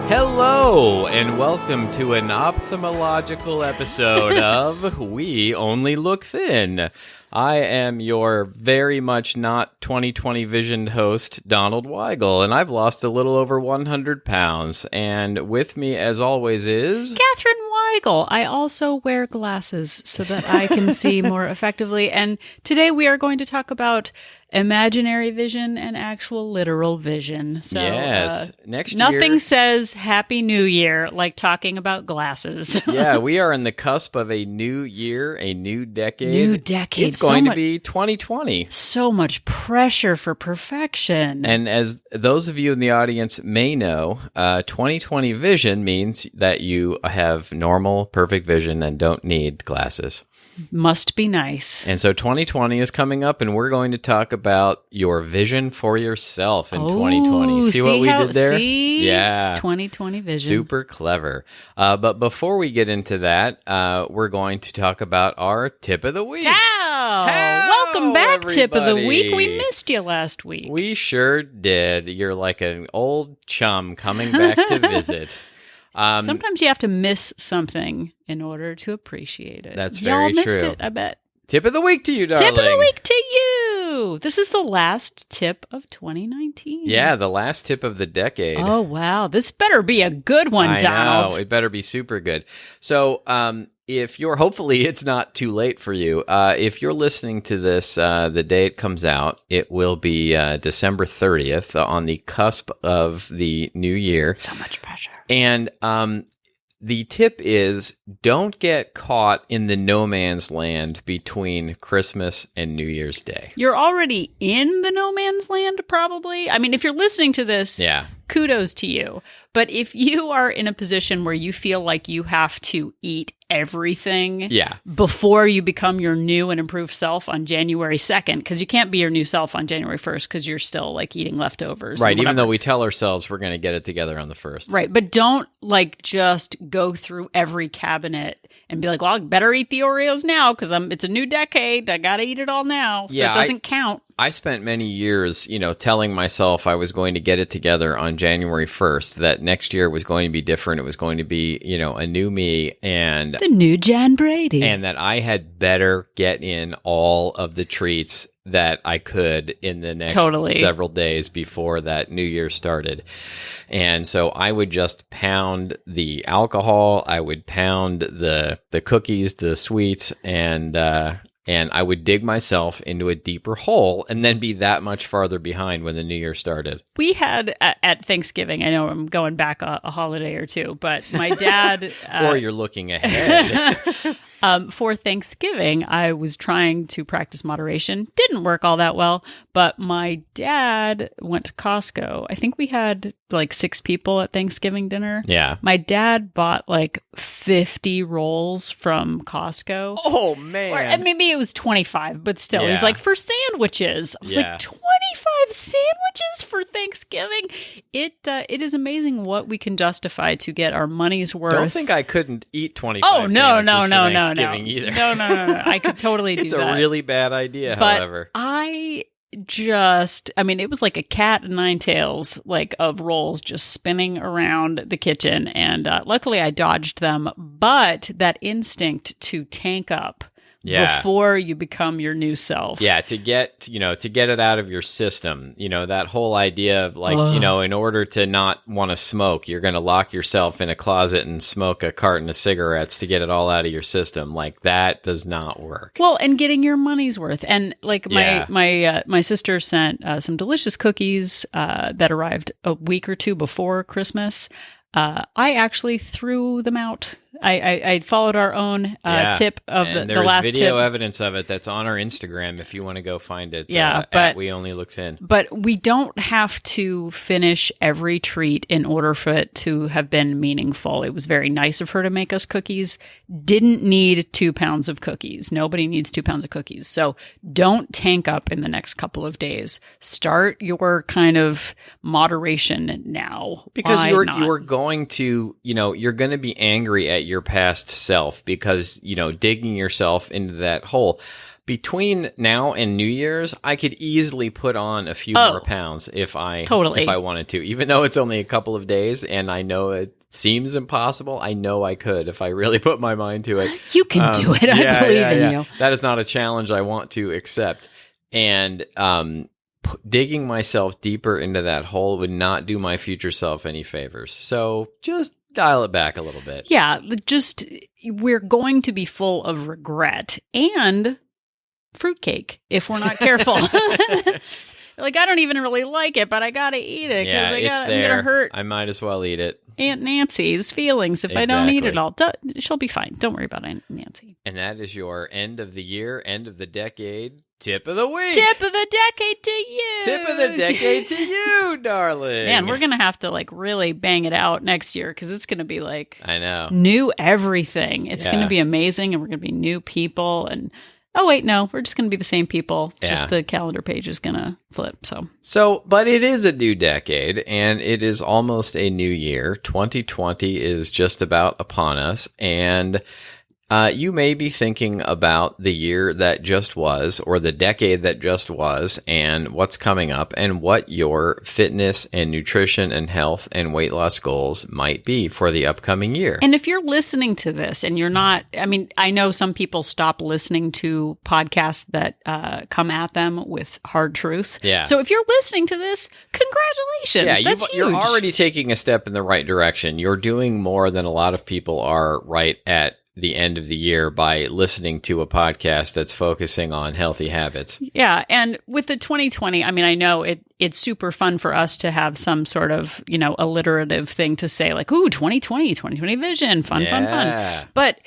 Hello, and welcome to an ophthalmological episode of We Only Look Thin. I am your very much not 20/20 visioned host, Donald Weigel, and I've lost a little over 100 pounds. And with me, as always, is... Catherine Weigel. I also wear glasses so that I can see more effectively. And today we are going to talk about imaginary vision and actual literal vision. So, yes. Next nothing year... says Happy New Year like talking about glasses. Yeah, we are on the cusp of a new year, a new decade. New decade. It's going to be 2020. So much pressure for perfection. And as those of you in the audience may know, 2020 vision means that you have normal, perfect vision and don't need glasses. Must be nice. And so 2020 is coming up, and we're going to talk about your vision for yourself in 2020. See what we did there? Yeah. 2020 vision. Super clever. But before we get into that, we're going to talk about our tip of the week. Welcome back, everybody. Tip of the week. We missed you last week. We sure did. You're like an old chum coming back to visit. Sometimes you have to miss something in order to appreciate it. That's very Y'all missed true. it, I bet. Tip of the week to you, darling. Tip of the week to you. This is the last tip of 2019. Yeah, the last tip of the decade. Oh, wow. This better be a good one, Donald. I know. It better be super good. So, if you're, hopefully it's not too late for you. If you're listening to this, the day it comes out, it will be December 30th, on the cusp of the new year. So much pressure. And the tip is, don't get caught in the no man's land between Christmas and New Year's Day. You're already in the no man's land, probably. I mean, if you're listening to this, kudos to you. But if you are in a position where you feel like you have to eat everything before you become your new and improved self on January 2nd, because you can't be your new self on January 1st because you're still like eating leftovers. Right, even though we tell ourselves we're going to get it together on the 1st. Right, but don't like just go through every cabinet and be like, well, I better eat the Oreos now because it's a new decade. I got to eat it all now. So it doesn't count. I spent many years, telling myself I was going to get it together on January 1st, that next year was going to be different. It was going to be, a new me, and the new Jan Brady. And that I had better get in all of the treats that I could in the next several days before that New Year started. And so I would just pound the alcohol, I would pound the cookies, the sweets, and I would dig myself into a deeper hole and then be that much farther behind when the new year started. We had at Thanksgiving, I know I'm going back a holiday or two, but my dad... or you're looking ahead. For Thanksgiving, I was trying to practice moderation. Didn't work all that well, but my dad went to Costco. I think we had like 6 people at Thanksgiving dinner. Yeah. My dad bought like 50 rolls from Costco. Oh, man. Or maybe it was 25, but still. He's like, for sandwiches. I was like, 25 sandwiches for Thanksgiving? It is amazing what we can justify to get our money's worth. Don't think I couldn't eat 25 sandwiches for Thanksgiving either. No. I could totally do that. It's a really bad idea, however. It was like a cat and 9 tails, like of rolls just spinning around the kitchen. And luckily I dodged them. But that instinct to tank up before you become your new self. Yeah, to get it out of your system. That whole idea of like, in order to not want to smoke, you're going to lock yourself in a closet and smoke a carton of cigarettes to get it all out of your system. Like, that does not work. Well, and getting your money's worth. And like my sister sent some delicious cookies that arrived a week or 2 before Christmas. I actually threw them out. I followed our own tip of the last tip. There's video evidence of it that's on our Instagram if you want to go find it. But at We Only Look Thin. But we don't have to finish every treat in order for it to have been meaningful. It was very nice of her to make us cookies. Didn't need 2 pounds of cookies. Nobody needs 2 pounds of cookies. So don't tank up in the next couple of days. Start your kind of moderation now. Because you're going to, you're going to be angry at your past self because, digging yourself into that hole. between now and New Year's, I could easily put on a few more pounds if I wanted to, even though it's only a couple of days and I know it seems impossible. I know I could if I really put my mind to it. You can do it. I believe in you. That is not a challenge I want to accept. And digging myself deeper into that hole would not do my future self any favors. So just dial it back a little bit. Yeah, just we're going to be full of regret and fruitcake if we're not careful. Like, I don't even really like it, but I gotta eat it because I'm gonna hurt. I might as well eat it. Aunt Nancy's feelings if I don't eat it all. She'll be fine. Don't worry about Aunt Nancy. And that is your end of the year, end of the decade tip of the week. Tip of the decade to you. Tip of the decade to you, darling. Man, we're gonna have to like really bang it out next year because it's gonna be like I know new everything. It's gonna be amazing, and we're gonna be new people and. Oh, wait, no, we're just going to be the same people. Yeah. Just the calendar page is going to flip. So, but it is a new decade and it is almost a new year. 2020 is just about upon us. And you may be thinking about the year that just was or the decade that just was and what's coming up and what your fitness and nutrition and health and weight loss goals might be for the upcoming year. And if you're listening to this and you're not, I mean, I know some people stop listening to podcasts that come at them with hard truths. Yeah. So if you're listening to this, congratulations. Yeah, that's huge. You're already taking a step in the right direction. You're doing more than a lot of people are right at the end of the year by listening to a podcast that's focusing on healthy habits. Yeah. And with the 2020, I mean, I know it's super fun for us to have some sort of, alliterative thing to say like, ooh, 2020 vision, fun. But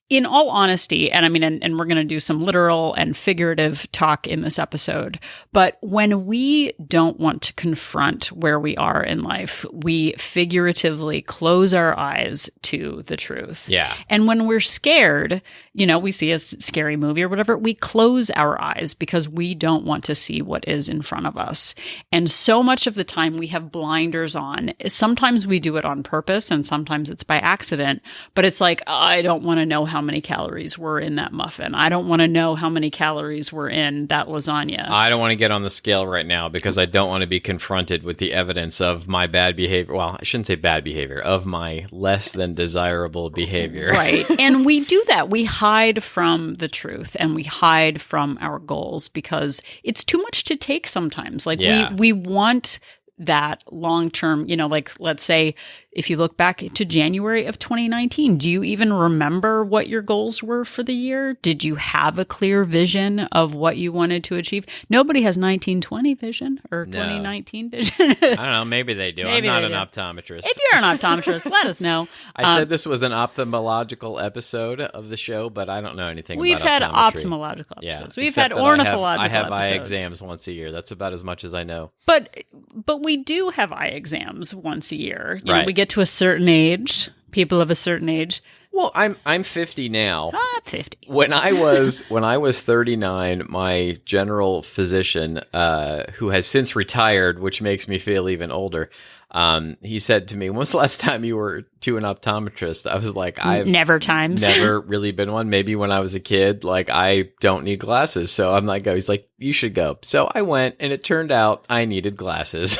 in all honesty, and I mean, and we're going to do some literal and figurative talk in this episode, but when we don't want to confront where we are in life, we figuratively close our eyes to the truth. Yeah. And when we're scared, we see a scary movie or whatever, we close our eyes because we don't want to see what is in front of us. And so much of the time we have blinders on. Sometimes we do it on purpose and sometimes it's by accident, but it's like, I don't want to know how many calories were in that muffin. I don't want to know how many calories were in that lasagna. I don't want to get on the scale right now because I don't want to be confronted with the evidence of my bad behavior. Well, I shouldn't say bad behavior, of my less than desirable behavior. Right. And we do that. We hide from the truth and we hide from our goals because it's too much to take sometimes. Like we want that long-term, like let's say if you look back to January of 2019, do you even remember what your goals were for the year? Did you have a clear vision of what you wanted to achieve? Nobody has 1920 vision or 2019 vision. I don't know. Maybe they do. I'm not an optometrist. If you're an optometrist, let us know. I said this was an ophthalmological episode of the show, but I don't know anything about optometry. We've had ophthalmological episodes. We've had ornithological episodes. I have eye exams once a year. That's about as much as I know. But we do have eye exams once a year. Right. We get to a certain age, people of a certain age. Well, I'm 50 now. I'm 50. When I was 39, my general physician, who has since retired, which makes me feel even older, he said to me, "When's the last time you were to an optometrist?" I was like, "I've never really been one. Maybe when I was a kid, like I don't need glasses." So I'm like, he's like, "You should go." So I went, and it turned out I needed glasses,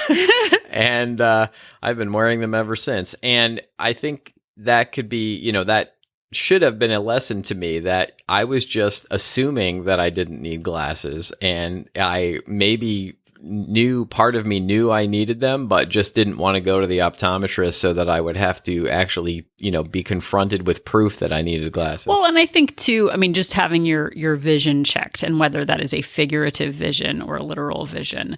and I've been wearing them ever since. And I think that could be, that should have been a lesson to me that I was just assuming that I didn't need glasses, and I maybe part of me knew I needed them, but just didn't want to go to the optometrist so that I would have to actually, be confronted with proof that I needed glasses. Well, and I think too, just having your vision checked and whether that is a figurative vision or a literal vision,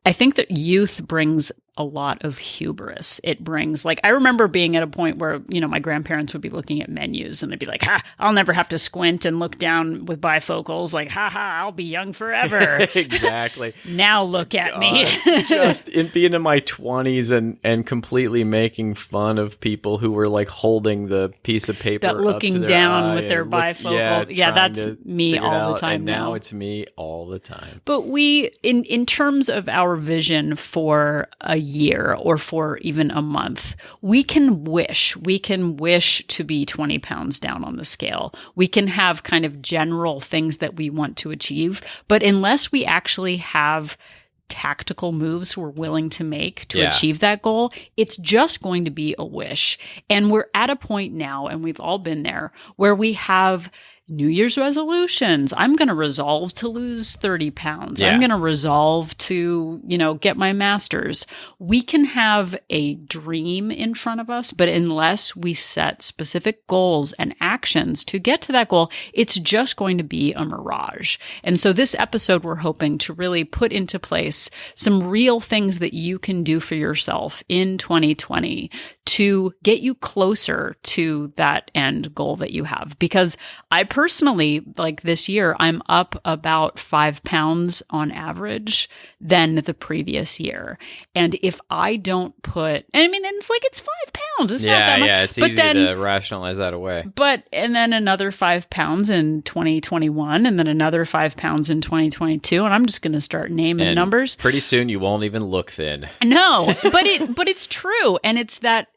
I think that youth brings a lot of hubris. It brings, I remember being at a point where, my grandparents would be looking at menus and they'd be like, I'll never have to squint and look down with bifocals. Like, I'll be young forever. Exactly. Now look at me. Just being in my 20s and completely making fun of people who were holding the piece of paper that looking down with their bifocal. Yeah, that's me all the time and now it's me all the time. But we, in terms of our our vision for a year or for even a month, we can wish to be 20 pounds down on the scale. We can have kind of general things that we want to achieve, but unless we actually have tactical moves we're willing to make to achieve that goal, it's just going to be a wish. And we're at a point now, and we've all been there, where we have New Year's resolutions. I'm going to resolve to lose 30 pounds. I'm going to resolve to, get my master's. We can have a dream in front of us, but unless we set specific goals and actions to get to that goal, it's just going to be a mirage. And so this episode, we're hoping to really put into place some real things that you can do for yourself in 2020 to get you closer to that end goal that you have. Because I personally, like this year, I'm up about 5 pounds on average than the previous year. And if I don't put, it's 5 pounds. It's not that much. Yeah, it's easy to rationalize that away. And then another 5 pounds in 2021, and then another 5 pounds in 2022. And I'm just going to start naming numbers. Pretty soon you won't even look thin. No, but it's true. And it's that,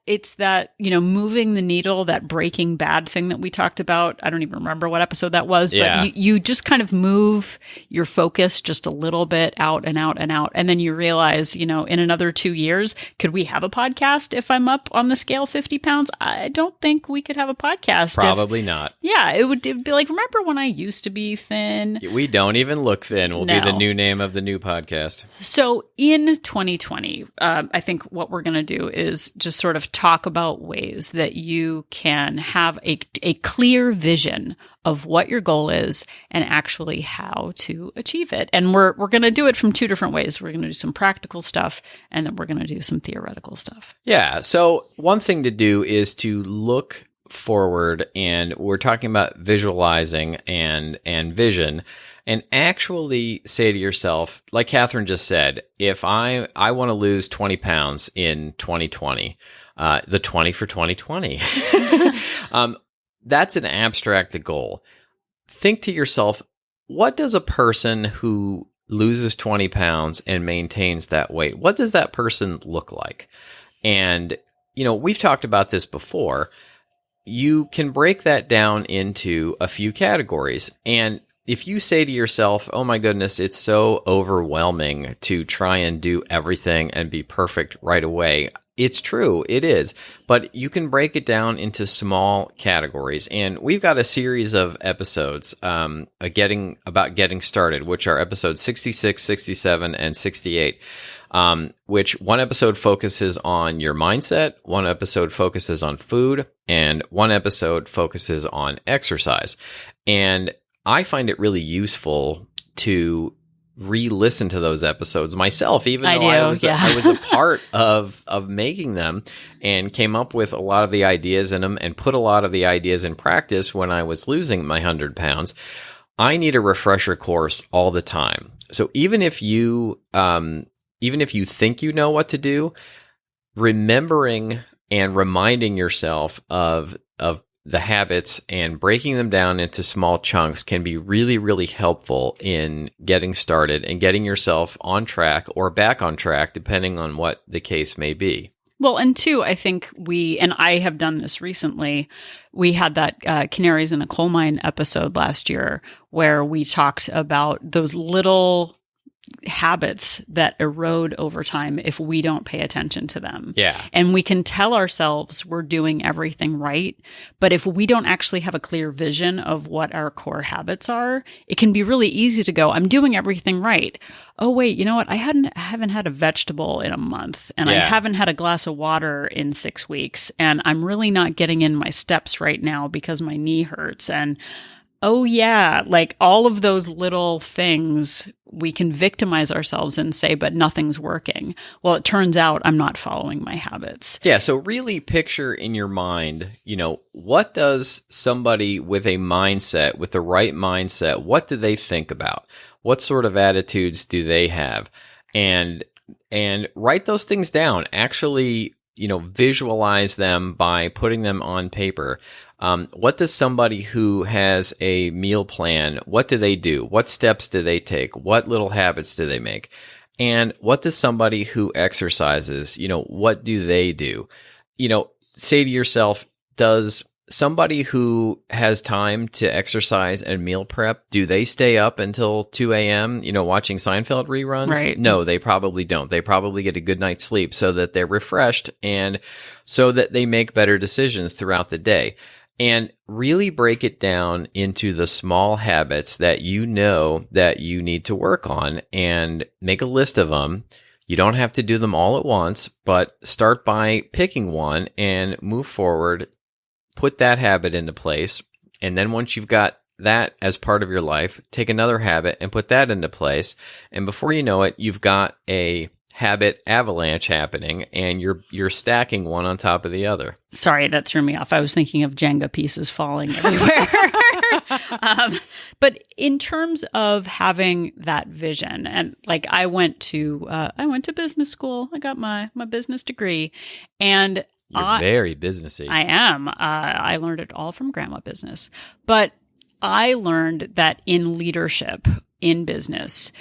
moving the needle, that Breaking Bad thing that we talked about. I don't even remember what episode that was, but you just kind of move your focus just a little bit out and out and out. And then you realize, in another 2 years, could we have a podcast if I'm up on the scale 50 pounds? I don't think we could have a podcast. Probably not. Yeah, it would be like, remember when I used to be thin? We don't even look thin will be the new name of the new podcast. So in 2020, I think what we're going to do is just sort of talk about ways that you can have a clear vision of what your goal is and actually how to achieve it. And we're going to do it from two different ways. We're going to do some practical stuff, and then we're going to do some theoretical stuff. Yeah. So one thing to do is to look forward, and we're talking about visualizing and vision, and actually say to yourself, like Catherine just said, if I want to lose 20 pounds in 2020, the 20 for 2020, that's an abstract goal. Think to yourself, what does a person who loses 20 pounds and maintains that weight, what does that person look like? And, we've talked about this before. You can break that down into a few categories. And if you say to yourself, oh my goodness, it's so overwhelming to try and do everything and be perfect right away, it's true, it is, but you can break it down into small categories. And we've got a series of episodes getting started, which are episodes 66, 67, and 68, which one episode focuses on your mindset, one episode focuses on food, and one episode focuses on exercise. And I find it really useful to re-listen to those episodes myself, even though I was a part of making them and came up with a lot of the ideas in them and put a lot of the ideas in practice when I was losing my 100 pounds. I need a refresher course all the time. So even if you think you know what to do, remembering and reminding yourself of the habits and breaking them down into small chunks can be really, really helpful in getting started and getting yourself on track or back on track, depending on what the case may be. Well, and two, I think and I have done this recently, we had that Canaries in a Coal Mine episode last year where we talked about those little habits that erode over time if we don't pay attention to them. Yeah. And we can tell ourselves we're doing everything right, but if we don't actually have a clear vision of what our core habits are, it can be really easy to go, I'm doing everything right. Oh, wait, you know what? I haven't had a vegetable in a month, and I haven't had a glass of water in 6 weeks, and I'm really not getting in my steps right now because my knee hurts. And oh yeah, like all of those little things we can victimize ourselves and say, but nothing's working. Well, it turns out I'm not following my habits. Yeah. So really picture in your mind, what does somebody with a mindset, with the right mindset, what do they think about? What sort of attitudes do they have? And write those things down. Actually, visualize them by putting them on paper. What does somebody who has a meal plan, what do they do? What steps do they take? What little habits do they make? And what does somebody who exercises, what do they do? Say to yourself, does somebody who has time to exercise and meal prep, do they stay up until 2 a.m., watching Seinfeld reruns? Right. No, they probably don't. They probably get a good night's sleep so that they're refreshed and so that they make better decisions throughout the day. And really break it down into the small habits that that you need to work on and make a list of them. You don't have to do them all at once, but start by picking one and move forward. Put that habit into place. And then once you've got that as part of your life, take another habit and put that into place. And before you know it, you've got a habit avalanche happening and you're stacking one on top of the other. Sorry, that threw me off. I was thinking of Jenga pieces falling everywhere. But in terms of having that vision, and like I went to business school. I got my business degree, and you're very businessy. I am. I learned it all from grandma business. But I learned that in leadership, in business,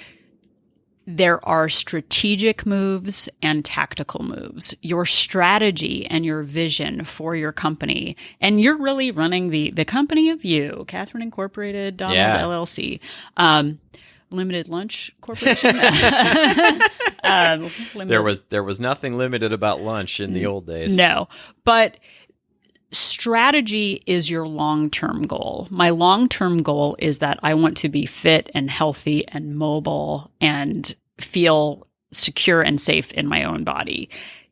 there are strategic moves and tactical moves. Your strategy and your vision for your company, and you're really running the company of you, Catherine Incorporated, Donald LLC. Limited Lunch Corporation. There was nothing limited about lunch in the old days. No, but strategy is your long-term goal. My long-term goal is that I want to be fit and healthy and mobile and feel secure and safe in my own body.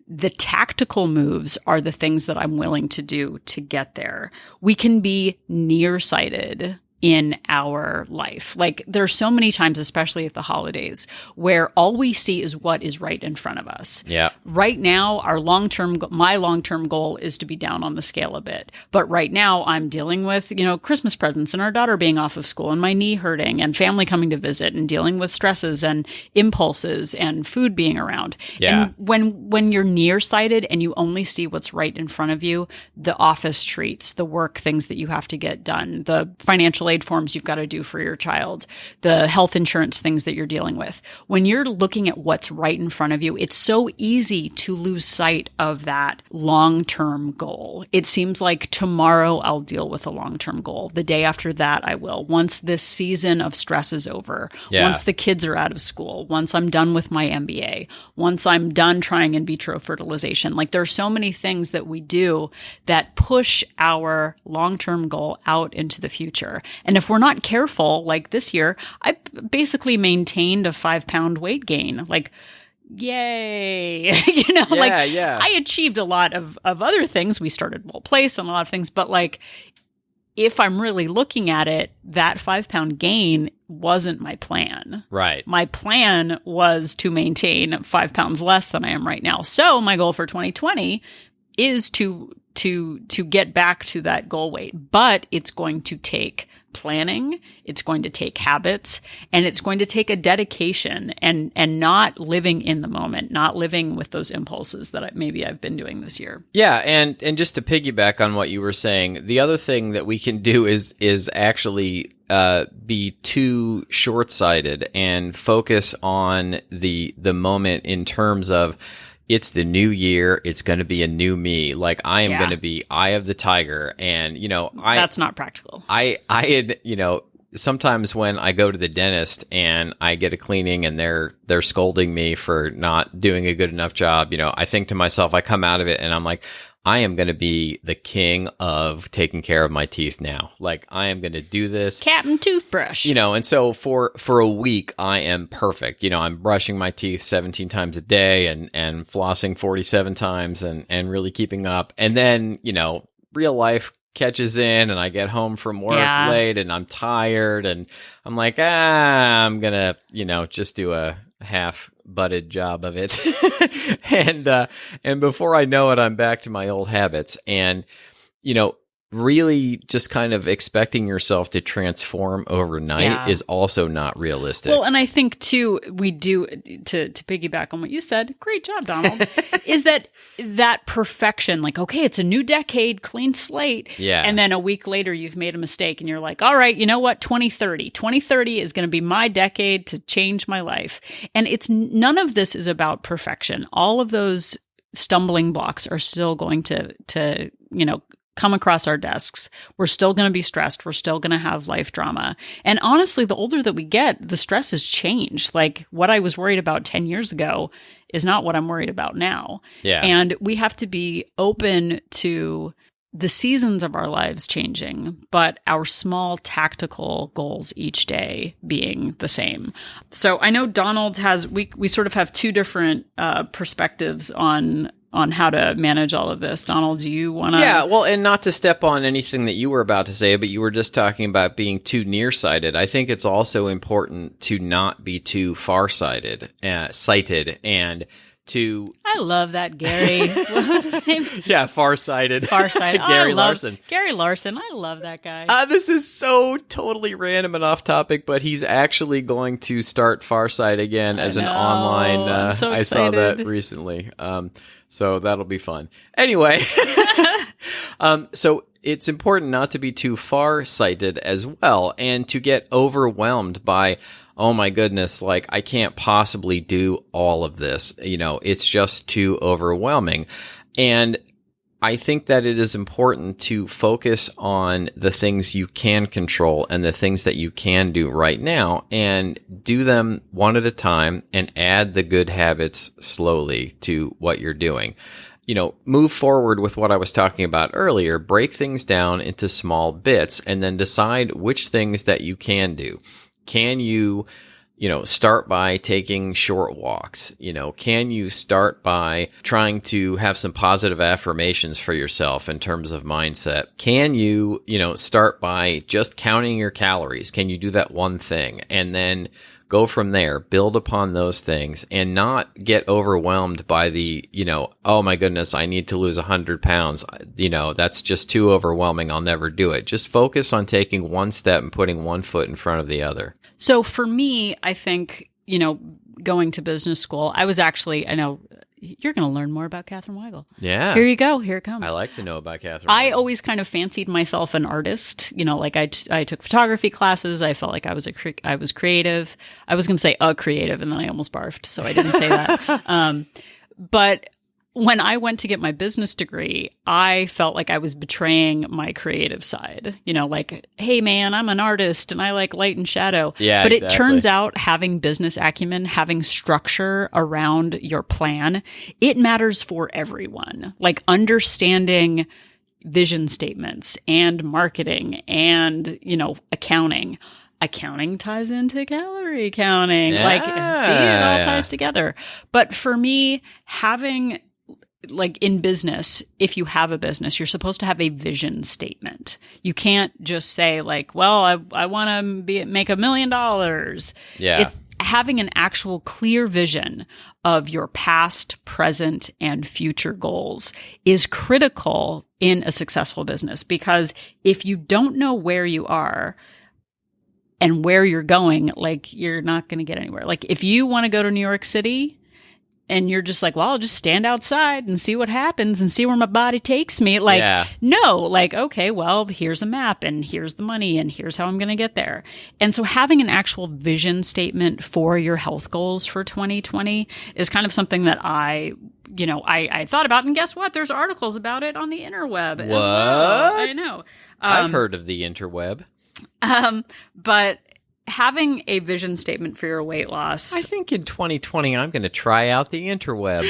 The tactical moves are the things that I'm willing to do to get there. We can be nearsighted in our life. Like there's so many times, especially at the holidays, where all we see is what is right in front of us. Yeah. Right now, my long-term goal is to be down on the scale a bit. But right now I'm dealing with, Christmas presents and our daughter being off of school and my knee hurting and family coming to visit and dealing with stresses and impulses and food being around. Yeah. And when you're nearsighted and you only see what's right in front of you, the office treats, the work things that you have to get done, the financial aid forms you've got to do for your child, the health insurance things that you're dealing with. When you're looking at what's right in front of you, it's so easy to lose sight of that long-term goal. It seems like tomorrow I'll deal with a long-term goal. The day after that, I will. Once this season of stress is over, once the kids are out of school, once I'm done with my MBA, once I'm done trying in vitro fertilization. Like there are so many things that we do that push our long-term goal out into the future. And if we're not careful, like this year, I basically maintained a 5-pound weight gain. Like, yay. I achieved a lot of other things. We started Well Place and a lot of things. But like, if I'm really looking at it, that 5-pound gain wasn't my plan. Right. My plan was to maintain 5 pounds less than I am right now. So my goal for 2020 is to get back to that goal weight. But it's going to take planning, it's going to take habits, and it's going to take a dedication and not living in the moment, not living with those impulses that maybe I've been doing this year. Yeah, and just to piggyback on what you were saying, the other thing that we can do is actually be too short-sighted and focus on the moment in terms of it's the new year. It's going to be a new me. Like I am going to be eye of the tiger. And, that's not practical. I had, sometimes when I go to the dentist and I get a cleaning and they're scolding me for not doing a good enough job, I think to myself, I come out of it and I'm like, I am going to be the king of taking care of my teeth now. Like I am going to do this. Captain Toothbrush. And so for a week, I am perfect. I'm brushing my teeth 17 times a day and flossing 47 times and really keeping up. And then, real life catches in and I get home from work late and I'm tired and I'm like, I'm going to, just do a half-butted job of it. and before I know it, I'm back to my old habits. And, really just kind of expecting yourself to transform overnight is also not realistic. Well, and I think too, we do, to piggyback on what you said, great job, Donald, is that perfection, like, okay, it's a new decade, clean slate. Yeah. And then a week later, you've made a mistake and you're like, all right, you know what? 2030 is going to be my decade to change my life. And none of this is about perfection. All of those stumbling blocks are still going to come across our desks. We're still going to be stressed. We're still going to have life drama. And honestly, the older that we get, the stress has changed. Like what I was worried about 10 years ago is not what I'm worried about now. Yeah. And we have to be open to the seasons of our lives changing, but our small tactical goals each day being the same. So I know Donald we sort of have two different perspectives on how to manage all of this. Donald, do you want to? Yeah, well, and not to step on anything that you were about to say, but you were just talking about being too nearsighted. I think it's also important to not be too farsighted, sighted, and to... I love that, Gary. What was his name? Yeah, farsighted. Farsighted. Gary Larson. Gary Larson. I love that guy. This is so totally random and off topic, but he's actually going to start Farsight again as an online... I'm so I saw excited. that recently. So that'll be fun. Anyway, so it's important not to be too far-sighted as well and to get overwhelmed by, oh my goodness, like I can't possibly do all of this. It's just too overwhelming. And I think that it is important to focus on the things you can control and the things that you can do right now and do them one at a time and add the good habits slowly to what you're doing. Move forward with what I was talking about earlier, break things down into small bits and then decide which things that you can do. Can you start by taking short walks? Can you start by trying to have some positive affirmations for yourself in terms of mindset? Can you, start by just counting your calories? Can you do that one thing? And then go from there, build upon those things and not get overwhelmed by the, oh my goodness, I need to lose 100 pounds. That's just too overwhelming. I'll never do it. Just focus on taking one step and putting one foot in front of the other. So for me, I think, going to business school, I know you're going to learn more about Katherine Weigel. Yeah. Here you go. Here it comes. I like to know about Katherine I Weigel. always kind of fancied myself an artist. Like I took photography classes. I felt like I was creative. I was going to say a creative, and then I almost barfed, so I didn't say that. But when I went to get my business degree, I felt like I was betraying my creative side. Like, hey man, I'm an artist and I like light and shadow. Yeah, but exactly. It turns out having business acumen, having structure around your plan, it matters for everyone. Like understanding vision statements and marketing and, accounting. Accounting ties into calorie counting. Yeah. Like, see, it all ties together. But for me, like in business, if you have a business, you're supposed to have a vision statement. You can't just say like, well, I want to make $1 million. Yeah. It's having an actual clear vision of your past, present, and future goals is critical in a successful business, because if you don't know where you are and where you're going, like you're not going to get anywhere. Like if you want to go to New York City, and you're just like, well, I'll just stand outside and see what happens and see where my body takes me. Like, yeah. No, like, okay, well, here's a map and here's the money and here's how I'm going to get there. And so having an actual vision statement for your health goals for 2020 is kind of something that I thought about. And guess what? There's articles about it on the interweb as well. I know. I've heard of the interweb. But having a vision statement for your weight loss. I think in 2020, I'm going to try out the interweb.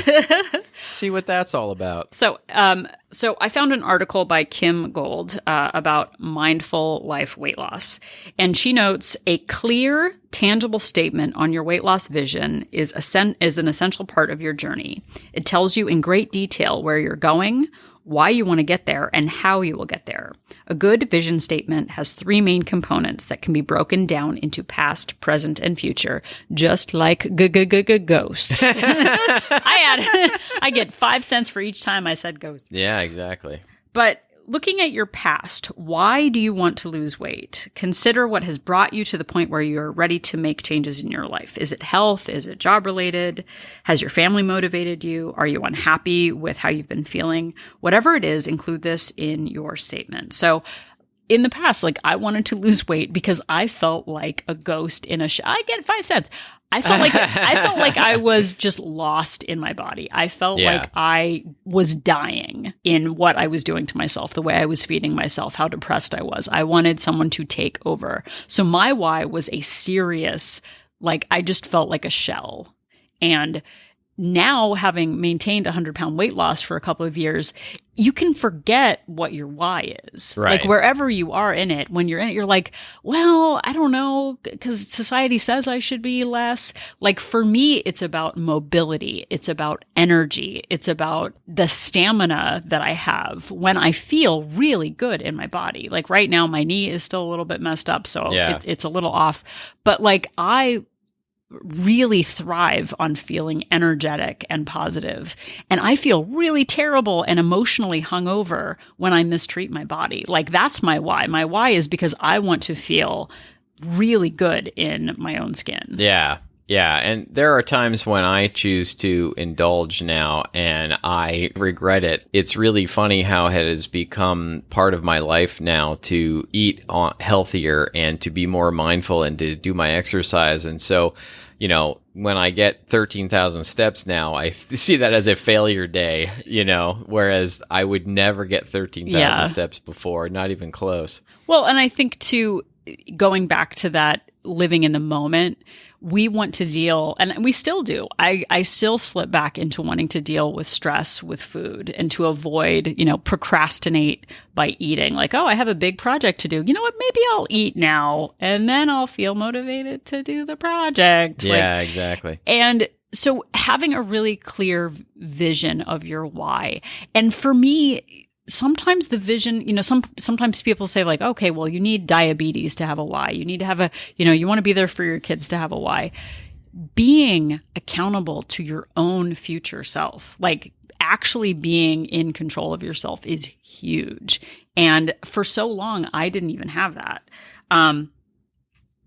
See what that's all about. So I found an article by Kim Gold about mindful life weight loss. And she notes a clear, tangible statement on your weight loss vision is an essential part of your journey. It tells you in great detail where you're going, why you want to get there, and how you will get there. A good vision statement has 3 main components that can be broken down into past, present, and future, just like ghosts. I get 5 cents for each time I said ghost. Yeah, exactly. But looking at your past, why do you want to lose weight? Consider what has brought you to the point where you're ready to make changes in your life. Is it health? Is it job related? Has your family motivated you? Are you unhappy with how you've been feeling? Whatever it is, include this in your statement. So in the past, like, I wanted to lose weight because I felt like a ghost in a I get 5 cents. I felt like I was just lost in my body. I felt like I was dying in what I was doing to myself, the way I was feeding myself, how depressed I was. I wanted someone to take over. So my why was a serious, like, I just felt like a shell. And now, having maintained 100-pound weight loss for a couple of years, you can forget what your why is. Right. Like, wherever you are in it, when you're in it, you're like, well, I don't know, because society says I should be less. Like, for me, it's about mobility. It's about energy. It's about the stamina that I have when I feel really good in my body. Like, right now, my knee is still a little bit messed up, so it's a little off. But, like, I really thrive on feeling energetic and positive. And I feel really terrible and emotionally hungover when I mistreat my body. Like, that's my why. My why is because I want to feel really good in my own skin. Yeah. Yeah. And there are times when I choose to indulge now and I regret it. It's really funny how it has become part of my life now to eat healthier and to be more mindful and to do my exercise. And so, you know, when I get 13,000 steps now, I see that as a failure day, you know, whereas I would never get 13,000 steps before, not even close. Well, and I think too, going back to that living in the moment, we want to deal, and we still do. I still slip back into wanting to deal with stress with food and to avoid, you know, procrastinate by eating. Like, oh, I have a big project to do. You know what? Maybe I'll eat now and then I'll feel motivated to do the project. Yeah, exactly. And so having a really clear vision of your why. And for me, sometimes the vision, you know, sometimes people say like, okay, well, you need diabetes to have a why. You need to have a, you know, you want to be there for your kids to have a why. Being accountable to your own future self, like actually being in control of yourself, is huge. And for so long, I didn't even have that.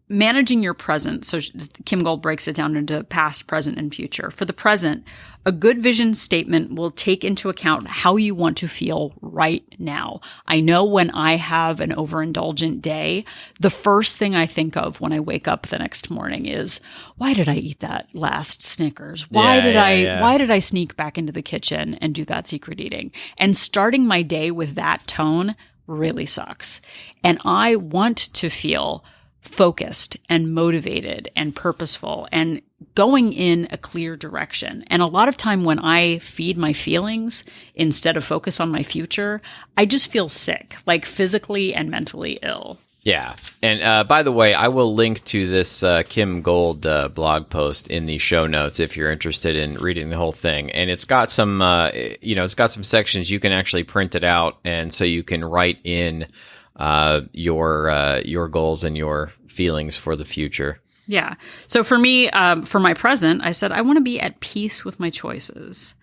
Managing your present. So Kim Gold breaks it down into past, present, and future. For the present, a good vision statement will take into account how you want to feel right now. I know when I have an overindulgent day, the first thing I think of when I wake up the next morning is, why did I eat that last Snickers? Why did I sneak back into the kitchen and do that secret eating? And starting my day with that tone really sucks. And I want to feel focused and motivated and purposeful and going in a clear direction. And a lot of time when I feed my feelings instead of focus on my future, I just feel sick, like physically and mentally ill. Yeah. And by the way, I will link to this Kim Gold blog post in the show notes if you're interested in reading the whole thing. And it's got some, it's got some sections you can actually print it out. And so you can write in your goals and your feelings for the future. Yeah. So for me, for my present, I said, I want to be at peace with my choices.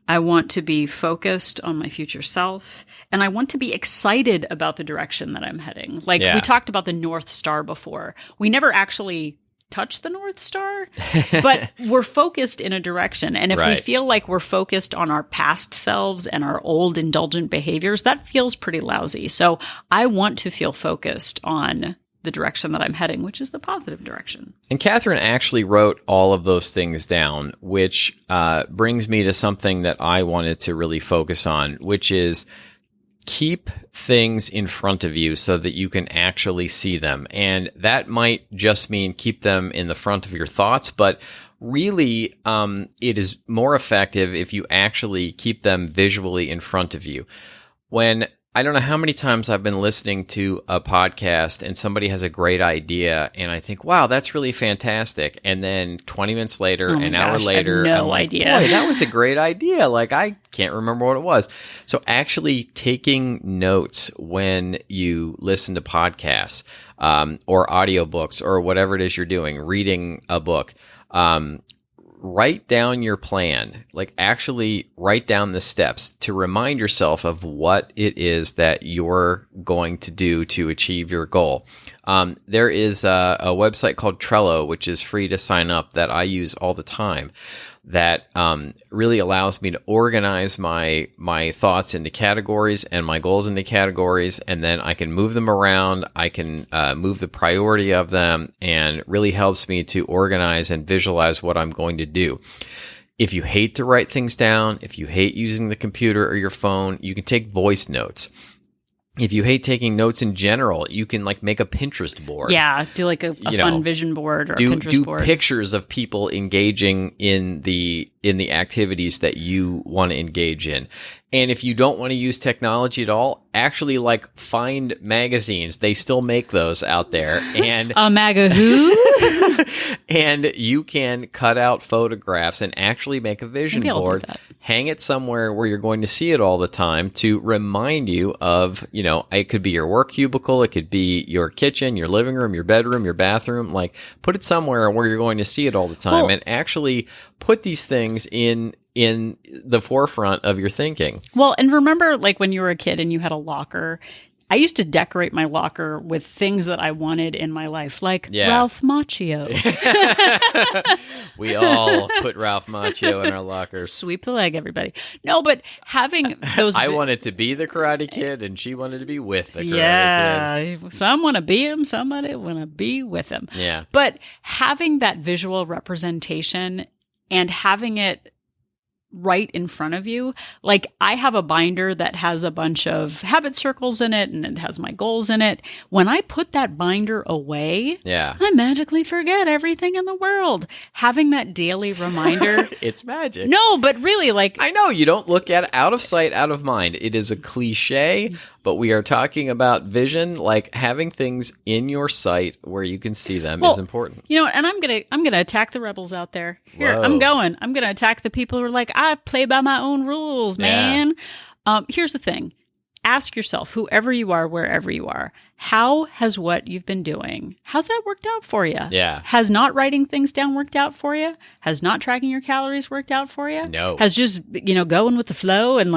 I want to be focused on my future self, and I want to be excited about the direction that I'm heading. Like we talked about the North Star before. We never actually touch the North Star, but we're focused in a direction. And if we feel like we're focused on our past selves and our old indulgent behaviors, that feels pretty lousy. So I want to feel focused on the direction that I'm heading, which is the positive direction. And Catherine actually wrote all of those things down, which brings me to something that I wanted to really focus on, which is keep things in front of you so that you can actually see them. And that might just mean keep them in the front of your thoughts, but really it is more effective if you actually keep them visually in front of you. When I don't know how many times I've been listening to a podcast and somebody has a great idea and I think, wow, that's really fantastic. And then 20 minutes later, an hour later, I have no idea. Boy, that was a great idea. Like, I can't remember what it was. So actually taking notes when you listen to podcasts or audiobooks or whatever it is you're doing, reading a book, write down your plan, like actually write down the steps to remind yourself of what it is that you're going to do to achieve your goal. There is a website called Trello, which is free to sign up, that I use all the time, that really allows me to organize my thoughts into categories and my goals into categories, and then I can move them around. I can move the priority of them, and really helps me to organize and visualize what I'm going to do. If you hate to write things down, if you hate using the computer or your phone, you can take voice notes. If you hate taking notes in general, you can like make a Pinterest board. Yeah, do like a fun vision board or a Pinterest board. Do pictures of people engaging in the activities that you want to engage in. And if you don't want to use technology at all, actually like find magazines. They still make those out there. And MAGA who? And you can cut out photographs and actually make a vision board. Hang it somewhere where you're going to see it all the time to remind you of, it could be your work cubicle, it could be your kitchen, your living room, your bedroom, your bathroom. Like, put it somewhere where you're going to see it all the time, and actually put these things in the forefront of your thinking. Well, and remember, like when you were a kid and you had a locker, I used to decorate my locker with things that I wanted in my life, like Ralph Macchio. We all put Ralph Macchio in our lockers. Sweep the leg, everybody. No, but having those... I wanted to be the Karate Kid, and she wanted to be with the Karate Kid. Yeah, some want to be him, somebody want to be with him. Yeah. But having that visual representation and having it right in front of you. Like, I have a binder that has a bunch of habit circles in it, and it has my goals in it. When I put that binder away, I magically forget everything in the world. Having that daily reminder. It's magic. No, but really, like, I know you don't look at it, out of sight, out of mind. It is a cliche, but we are talking about vision. Like, having things in your sight where you can see them is important. And I'm gonna attack the rebels out there. Here, I'm gonna attack the people who are like, I play by my own rules, man. Here's the thing. Ask yourself, whoever you are, wherever you are, how has what you've been doing, how's that worked out for you? Yeah. Has not writing things down worked out for you? Has not tracking your calories worked out for you? No. Has just, going with the flow and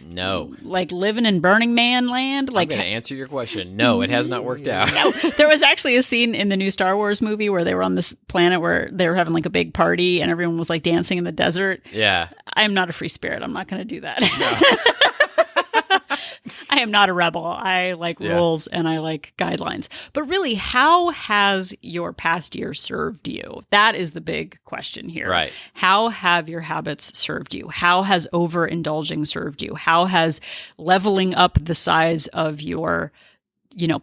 no. Like living in Burning Man land? Like, I'm going to answer your question. No, it has not worked out. No. There was actually a scene in the new Star Wars movie where they were on this planet where they were having like a big party and everyone was like dancing in the desert. Yeah. I'm not a free spirit. I'm not going to do that. No. I am not a rebel. I like rules and I like guidelines. But really, how has your past year served you? That is the big question here. Right. How have your habits served you? How has overindulging served you? How has leveling up the size of your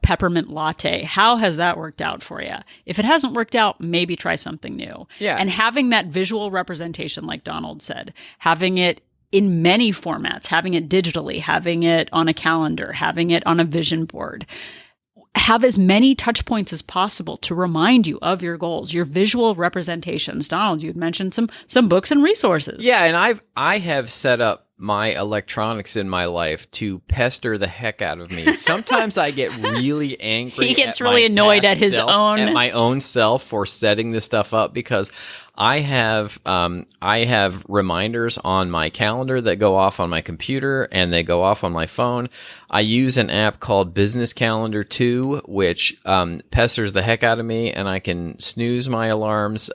peppermint latte, how has that worked out for you? If it hasn't worked out, maybe try something new. Yeah. And having that visual representation, like Donald said, having it in many formats, having it digitally, having it on a calendar, having it on a vision board. Have as many touch points as possible to remind you of your goals, your visual representations. Donald, you had mentioned some books and resources. Yeah, and I have set up my electronics in my life to pester the heck out of me. Sometimes I get really angry. He gets really annoyed at my own self for setting this stuff up, because I have reminders on my calendar that go off on my computer and they go off on my phone. I use an app called Business Calendar 2, which pesters the heck out of me, and I can snooze my alarms.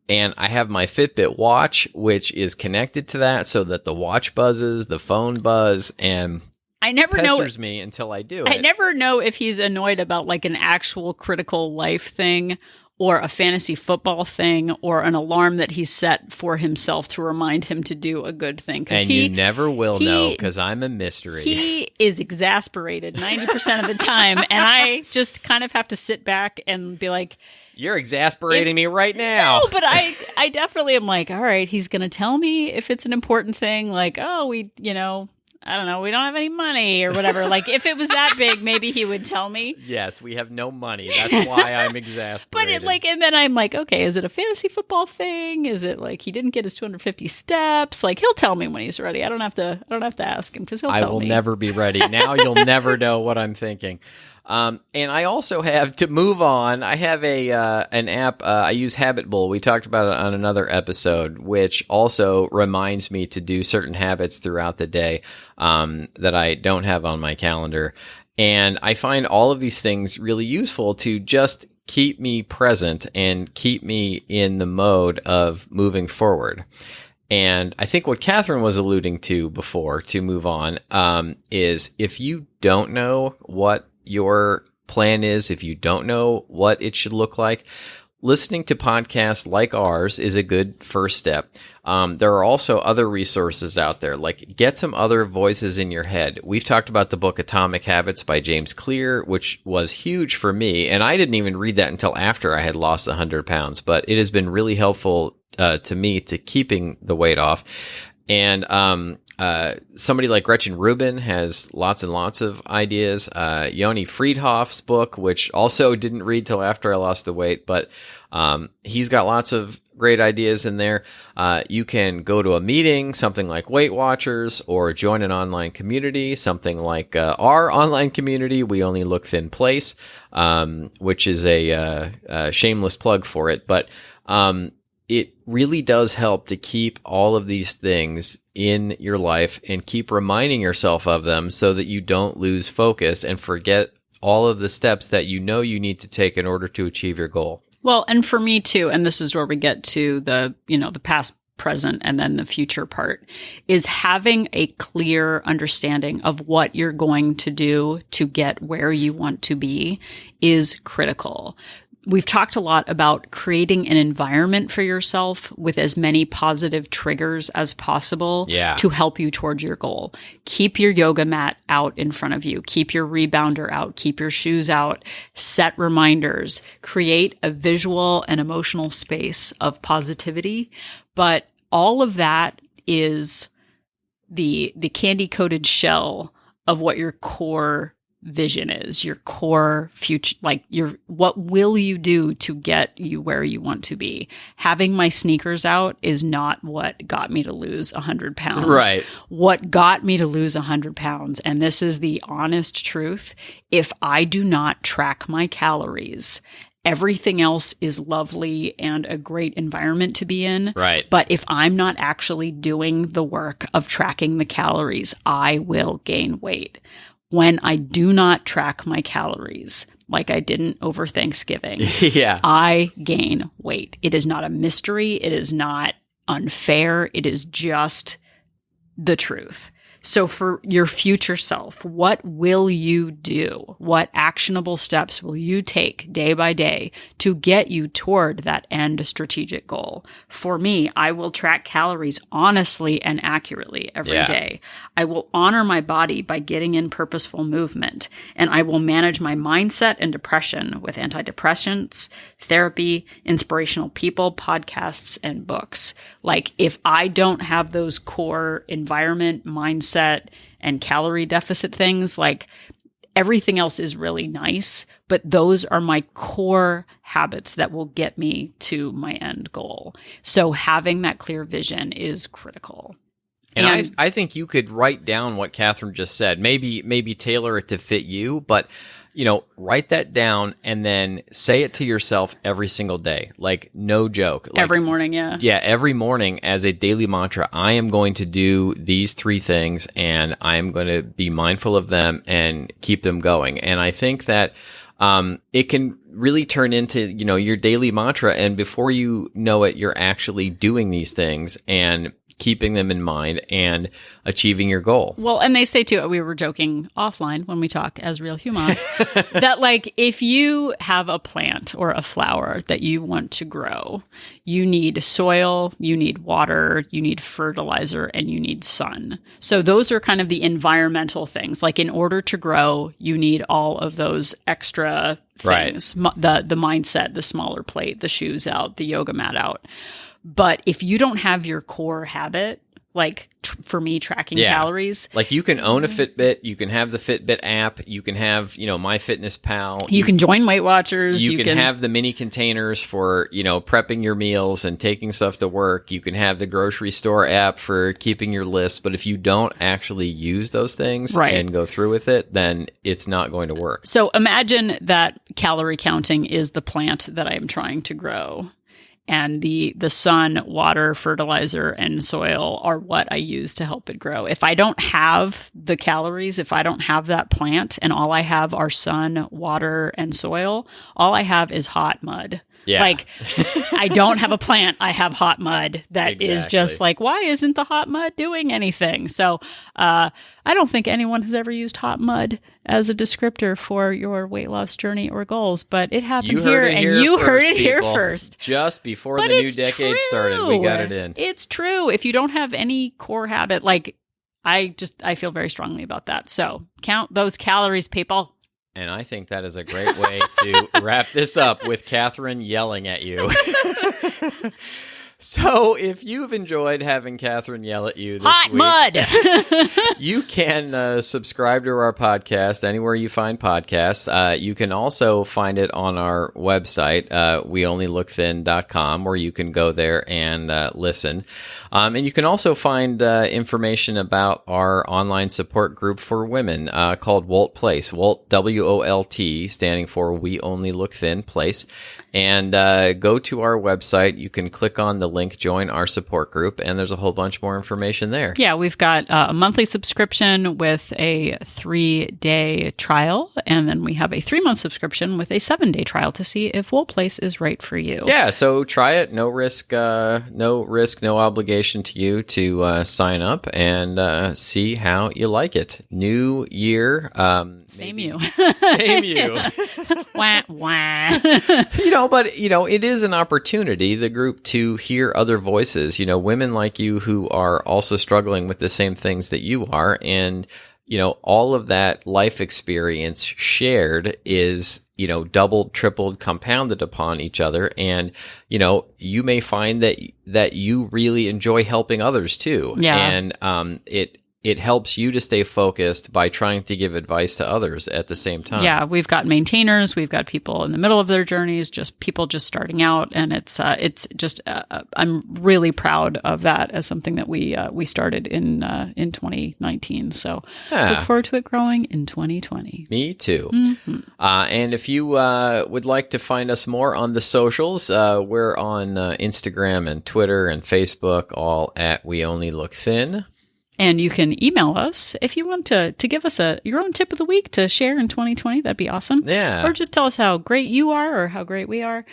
And I have my Fitbit watch, which is connected to that, so that the watch buzzes, the phone buzz, and I never pesters me until I do it. I never know if he's annoyed about like an actual critical life thing, or a fantasy football thing, or an alarm that he set for himself to remind him to do a good thing. And you never will know, because I'm a mystery. He is exasperated 90% of the time, and I just kind of have to sit back and be like, you're exasperating me right now. No, but I definitely am like, all right, he's going to tell me if it's an important thing, like, oh, I don't know, we don't have any money or whatever. Like, if it was that big, maybe he would tell me. Yes, we have no money. That's why I'm exasperated. But and then I'm like, okay, is it a fantasy football thing? Is it like he didn't get his 250 steps? Like, he'll tell me when he's ready. I don't have to ask him, because he'll tell me. I will never be ready. Now you'll never know what I'm thinking. And I also have, to move on, I have an app. I use Habit Bull. We talked about it on another episode, which also reminds me to do certain habits throughout the day that I don't have on my calendar. And I find all of these things really useful to just keep me present and keep me in the mode of moving forward. And I think what Catherine was alluding to before, to move on, is if you don't know what your plan is, if you don't know what it should look like, listening to podcasts like ours is a good first step. There are also other resources out there, like get some other voices in your head. We've talked about the book Atomic Habits by James Clear, which was huge for me. And I didn't even read that until after I had lost 100 pounds, but it has been really helpful to me to keeping the weight off. And somebody like Gretchen Rubin has lots and lots of ideas. Yoni Friedhoff's book, which also didn't read till after I lost the weight, but he's got lots of great ideas in there. You can go to a meeting, something like Weight Watchers, or join an online community, something like our online community, We Only Look Thin Place, which is a shameless plug for it. But it really does help to keep all of these things in your life and keep reminding yourself of them so that you don't lose focus and forget all of the steps that you know you need to take in order to achieve your goal. Well, and for me too, and this is where we get to the past, present, and then the future part, is having a clear understanding of what you're going to do to get where you want to be is critical. We've talked a lot about creating an environment for yourself with as many positive triggers as possible to help you towards your goal. Keep your yoga mat out in front of you. Keep your rebounder out. Keep your shoes out. Set reminders. Create a visual and emotional space of positivity. But all of that is the candy-coated shell of what your core vision is, your core future, like what will you do to get you where you want to be? Having my sneakers out is not what got me to lose 100 pounds. Right. What got me to lose 100 pounds, and this is the honest truth, if I do not track my calories, everything else is lovely and a great environment to be in. Right. But if I'm not actually doing the work of tracking the calories, I will gain weight. When I do not track my calories, like I didn't over Thanksgiving, I gain weight. It is not a mystery. It is not unfair. It is just the truth. So for your future self, what will you do? What actionable steps will you take day by day to get you toward that end strategic goal? For me, I will track calories honestly and accurately every day. I will honor my body by getting in purposeful movement, and I will manage my mindset and depression with antidepressants, therapy, inspirational people, podcasts, and books. Like, if I don't have those core environment, mindset, and calorie deficit things, like, everything else is really nice, but those are my core habits that will get me to my end goal. So having that clear vision is critical. And I think you could write down what Catherine just said, maybe tailor it to fit you, but write that down and then say it to yourself every single day. Like, no joke. Like, every morning, Yeah, every morning as a daily mantra, I am going to do these 3 things and I am going to be mindful of them and keep them going. And I think that it can really turn into, your daily mantra. And before you know it, you're actually doing these things and keeping them in mind and achieving your goal. Well, and they say too, we were joking offline when we talk as real humans, that like, if you have a plant or a flower that you want to grow, you need soil, you need water, you need fertilizer, and you need sun. So those are kind of the environmental things. Like, in order to grow, you need all of those extra things, the mindset, the smaller plate, the shoes out, the yoga mat out. But if you don't have your core habit, like for me tracking calories. Like you can own a Fitbit, you can have the Fitbit app, you can have, MyFitnessPal. You can join Weight Watchers. You can have the mini containers for, prepping your meals and taking stuff to work. You can have the grocery store app for keeping your list. But if you don't actually use those things and go through with it, then it's not going to work. So imagine that calorie counting is the plant that I am trying to grow. And the sun, water, fertilizer, and soil are what I use to help it grow. If I don't have the calories, if I don't have that plant, and all I have are sun, water, and soil, all I have is hot mud. Yeah. Like, I don't have a plant. I have hot mud that is just like, why isn't the hot mud doing anything? So I don't think anyone has ever used hot mud as a descriptor for your weight loss journey or goals, but it happened here, and you heard it here first. Just before the new decade started, we got it in. It's true. If you don't have any core habit, like I feel very strongly about that. So count those calories, people. And I think that is a great way to wrap this up with Catherine yelling at you. So if you've enjoyed having Catherine yell at you this Hot week, mud! You can subscribe to our podcast anywhere you find podcasts. You can also find it on our website, weonlylookthin.com, where you can go there and listen. And you can also find information about our online support group for women called Wolt Place. Wolt, W-O-L-T, standing for We Only Look Thin Place. And go to our website. You can click on the link, join our support group, and there's a whole bunch more information there. Yeah, we've got a monthly subscription with a 3-day trial, and then we have a 3-month subscription with a 7-day trial to see if Wolt Place is right for you. Yeah, so try it. No risk, no obligation to you to sign up and see how you like it. New year. Same you. Same you. Wah, wah. But it is an opportunity, the group, to hear other voices, women like you who are also struggling with the same things that you are. And, all of that life experience shared is, doubled, tripled, compounded upon each other. And, you may find that you really enjoy helping others too. Yeah. And it helps you to stay focused by trying to give advice to others at the same time. Yeah, we've got maintainers, we've got people in the middle of their journeys, just people just starting out, and it's just I'm really proud of that as something that we started in 2019. So look forward to it growing in 2020. Me too. Mm-hmm. And if you would like to find us more on the socials, we're on Instagram and Twitter and Facebook, all at We Only Look Thin. And you can email us if you want to give us your own tip of the week to share in 2020. That'd be awesome. Yeah. Or just tell us how great you are or how great we are.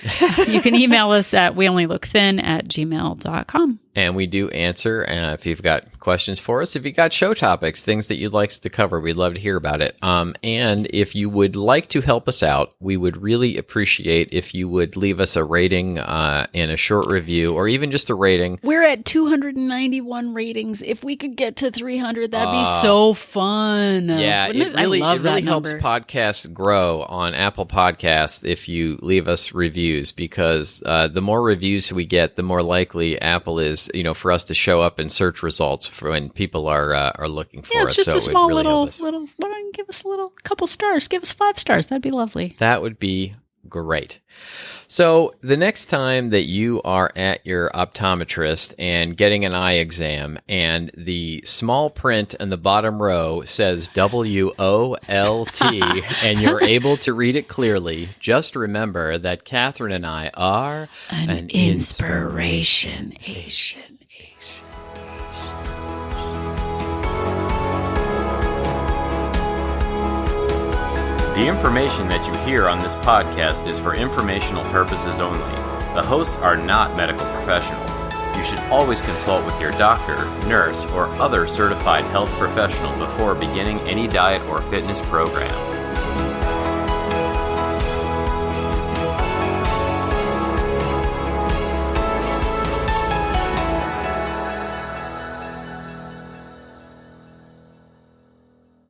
You can email us at weonlylookthin@gmail.com. And we do answer if you've got questions for us. If you've got show topics, things that you'd like us to cover, we'd love to hear about it. And if you would like to help us out, we would really appreciate if you would leave us a rating and a short review, or even just a rating. We're at 291 ratings. If we could get to 300, that'd be so fun. Yeah, it really helps number. Podcasts grow on Apple Podcasts if you leave us reviews, because the more reviews we get, the more likely Apple is, for us to show up in search results for when people are looking for us. Yeah, it's just a small really little. Why don't you give us a couple stars? Give us 5 stars. That'd be lovely. That would be great. So the next time that you are at your optometrist and getting an eye exam, and the small print in the bottom row says WOLT, and you're able to read it clearly, just remember that Catherine and I are an inspiration. The information that you hear on this podcast is for informational purposes only. The hosts are not medical professionals. You should always consult with your doctor, nurse, or other certified health professional before beginning any diet or fitness program.